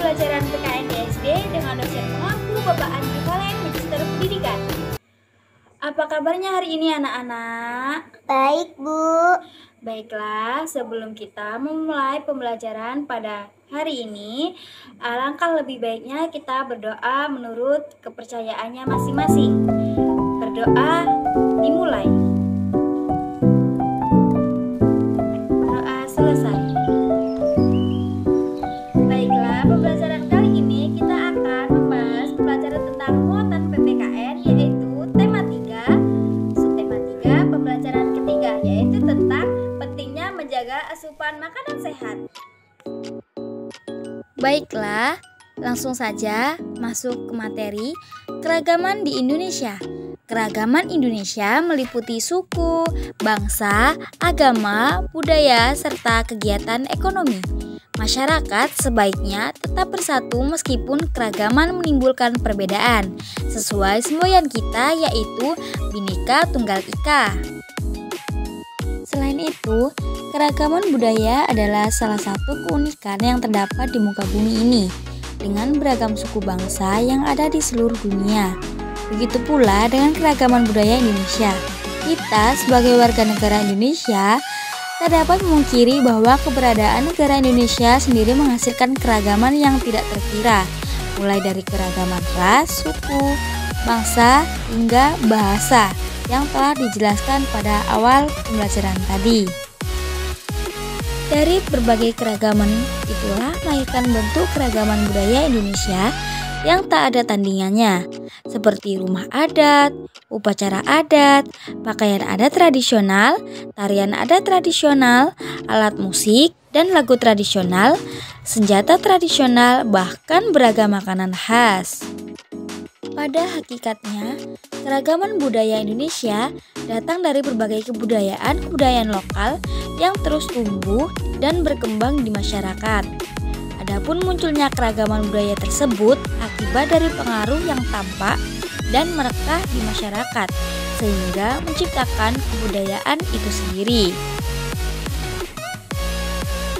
pembelajaran PKN di SD dengan dosen mengaku Bapak Andri Valen, Magister Pendidikan. Apa kabarnya hari ini anak-anak? Baik, Bu. Baiklah, sebelum kita memulai pembelajaran pada hari ini, alangkah lebih baiknya kita berdoa menurut kepercayaannya masing-masing. Berdoa dimulai. Doa selesai. Baiklah, pembelajaran kali ini kita akan membahas pembelajaran tentang muatan PPKN, yaitu tema 3, subtema 3, pembelajaran ketiga, yaitu tentang pentingnya menjaga asupan makanan sehat. Baiklah, langsung saja masuk ke materi keragaman di Indonesia. Keragaman Indonesia meliputi suku, bangsa, agama, budaya, serta kegiatan ekonomi. Masyarakat sebaiknya tetap bersatu meskipun keragaman menimbulkan perbedaan, sesuai semboyan kita yaitu Bhinneka Tunggal Ika. Selain itu, keragaman budaya adalah salah satu keunikan yang terdapat di muka bumi ini, dengan beragam suku bangsa yang ada di seluruh dunia. Begitu pula dengan keragaman budaya Indonesia. Kita sebagai warga negara Indonesia tak dapat memungkiri bahwa keberadaan negara Indonesia sendiri menghasilkan keragaman yang tidak terkira, mulai dari keragaman ras, suku, bangsa, hingga bahasa yang telah dijelaskan pada awal pembelajaran tadi. Dari berbagai keragaman itulah melahirkan bentuk keragaman budaya Indonesia yang tak ada tandingannya, seperti rumah adat, upacara adat, pakaian adat tradisional, tarian adat tradisional, alat musik dan lagu tradisional, senjata tradisional, bahkan beragam makanan khas. Pada hakikatnya, keragaman budaya Indonesia datang dari berbagai kebudayaan lokal yang terus tumbuh dan berkembang di masyarakat. Adapun munculnya keragaman budaya tersebut akibat dari pengaruh yang tampak dan merekah di masyarakat, sehingga menciptakan kebudayaan itu sendiri.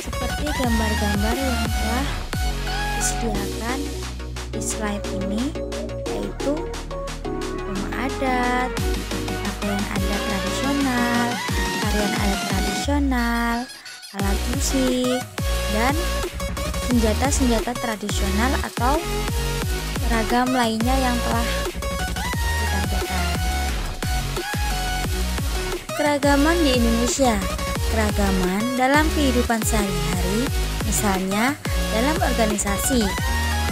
Seperti gambar-gambar yang telah disediakan di slide ini, yaitu rumah adat, pakaian adat tradisional, tarian adat tradisional, alat musik, dan senjata-senjata tradisional atau ragam lainnya yang telah ditampilkan. Keragaman di Indonesia. Keragaman dalam kehidupan sehari-hari, misalnya dalam organisasi.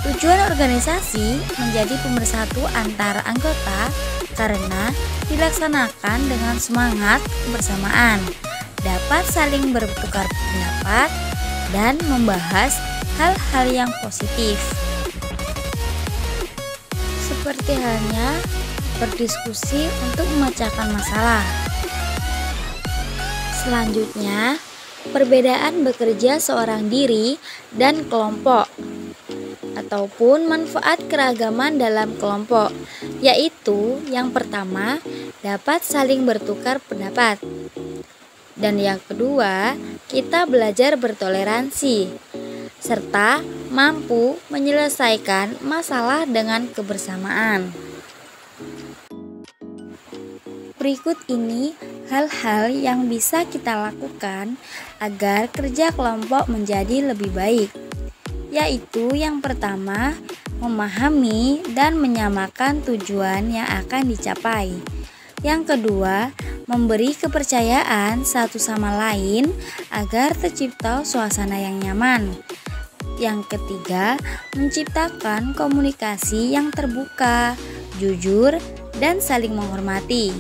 Tujuan organisasi menjadi pemersatu antar anggota karena dilaksanakan dengan semangat kebersamaan, dapat saling bertukar pendapat dan membahas hal-hal yang positif. Seperti halnya berdiskusi untuk memecahkan masalah. Selanjutnya, perbedaan bekerja seorang diri dan kelompok ataupun manfaat keragaman dalam kelompok, yaitu yang pertama dapat saling bertukar pendapat, dan yang kedua kita belajar bertoleransi serta mampu menyelesaikan masalah dengan kebersamaan. Berikut ini hal-hal yang bisa kita lakukan agar kerja kelompok menjadi lebih baik, yaitu yang pertama, memahami dan menyamakan tujuan yang akan dicapai. Yang kedua, memberi kepercayaan satu sama lain agar tercipta suasana yang nyaman. Yang ketiga, menciptakan komunikasi yang terbuka, jujur, dan saling menghormati.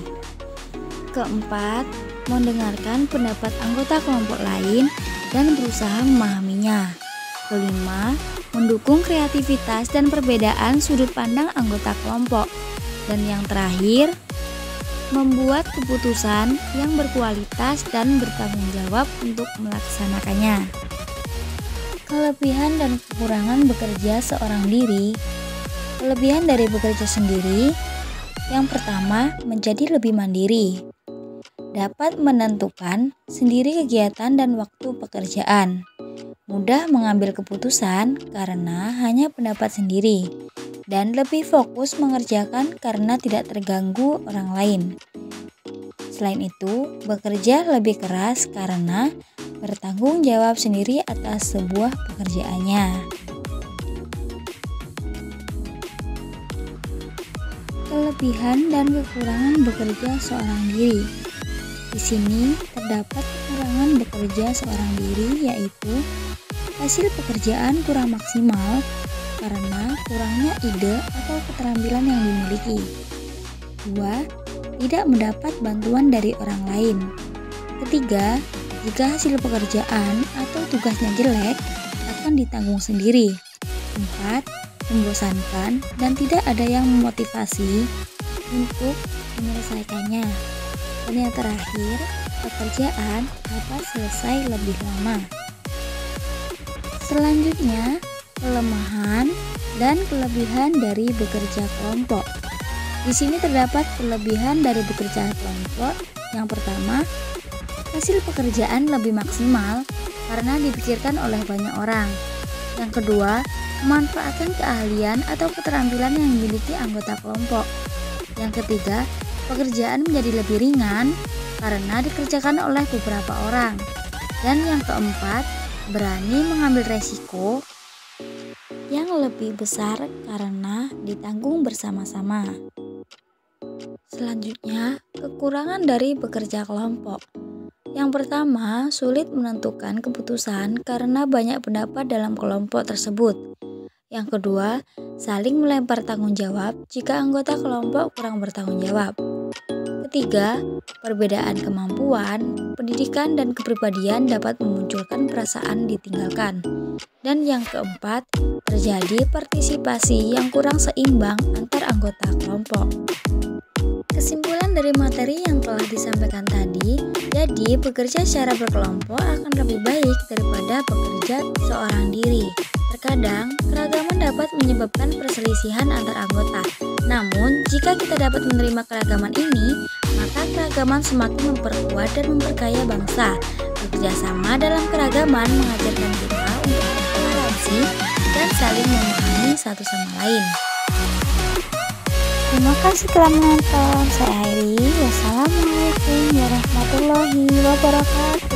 Keempat, mendengarkan pendapat anggota kelompok lain dan berusaha memahaminya. Kelima, mendukung kreativitas dan perbedaan sudut pandang anggota kelompok. Dan yang terakhir, membuat keputusan yang berkualitas dan bertanggung jawab untuk melaksanakannya. Kelebihan dan kekurangan bekerja seorang diri. Kelebihan dari bekerja sendiri, yang pertama menjadi lebih mandiri. Dapat menentukan sendiri kegiatan dan waktu pekerjaan. mudah mengambil keputusan karena hanya pendapat sendiri, dan lebih fokus mengerjakan karena tidak terganggu orang lain. Selain itu, bekerja lebih keras karena bertanggung jawab sendiri atas sebuah pekerjaannya. Kelebihan dan kekurangan bekerja seorang diri. Di sini terdapat kekurangan bekerja seorang diri, yaitu hasil pekerjaan kurang maksimal karena kurangnya ide atau keterampilan yang dimiliki. 2. Tidak mendapat bantuan dari orang lain. Ketiga, jika hasil pekerjaan atau tugasnya jelek, akan ditanggung sendiri. 4. Membosankan dan tidak ada yang memotivasi untuk menyelesaikannya. Dan yang terakhir, pekerjaan dapat selesai lebih lama. Selanjutnya, kelemahan dan kelebihan dari bekerja kelompok. Di sini terdapat kelebihan dari bekerja kelompok. Yang pertama, hasil pekerjaan lebih maksimal karena dipikirkan oleh banyak orang. Yang kedua, memanfaatkan keahlian atau keterampilan yang dimiliki anggota kelompok. Yang ketiga, pekerjaan menjadi lebih ringan karena dikerjakan oleh beberapa orang. Dan yang keempat, berani mengambil resiko yang lebih besar karena ditanggung bersama-sama. Selanjutnya, kekurangan dari bekerja kelompok. Yang pertama, sulit menentukan keputusan karena banyak pendapat dalam kelompok tersebut. Yang kedua, saling melempar tanggung jawab jika anggota kelompok kurang bertanggung jawab. Ketiga, perbedaan kemampuan, pendidikan, dan kepribadian dapat memunculkan perasaan ditinggalkan. Dan yang keempat, terjadi partisipasi yang kurang seimbang antar anggota kelompok. Kesimpulan dari materi yang telah disampaikan tadi, jadi bekerja secara berkelompok akan lebih baik daripada bekerja seorang diri. Terkadang, keragaman dapat menyebabkan perselisihan antar anggota. Namun, jika kita dapat menerima keragaman ini, maka keragaman semakin memperkuat dan memperkaya bangsa. Bekerja sama dalam keragaman mengajarkan kita untuk bertoleransi dan saling memahami satu sama lain. Terima kasih telah menonton. Saya Hairi. Wassalamualaikum warahmatullahi wabarakatuh.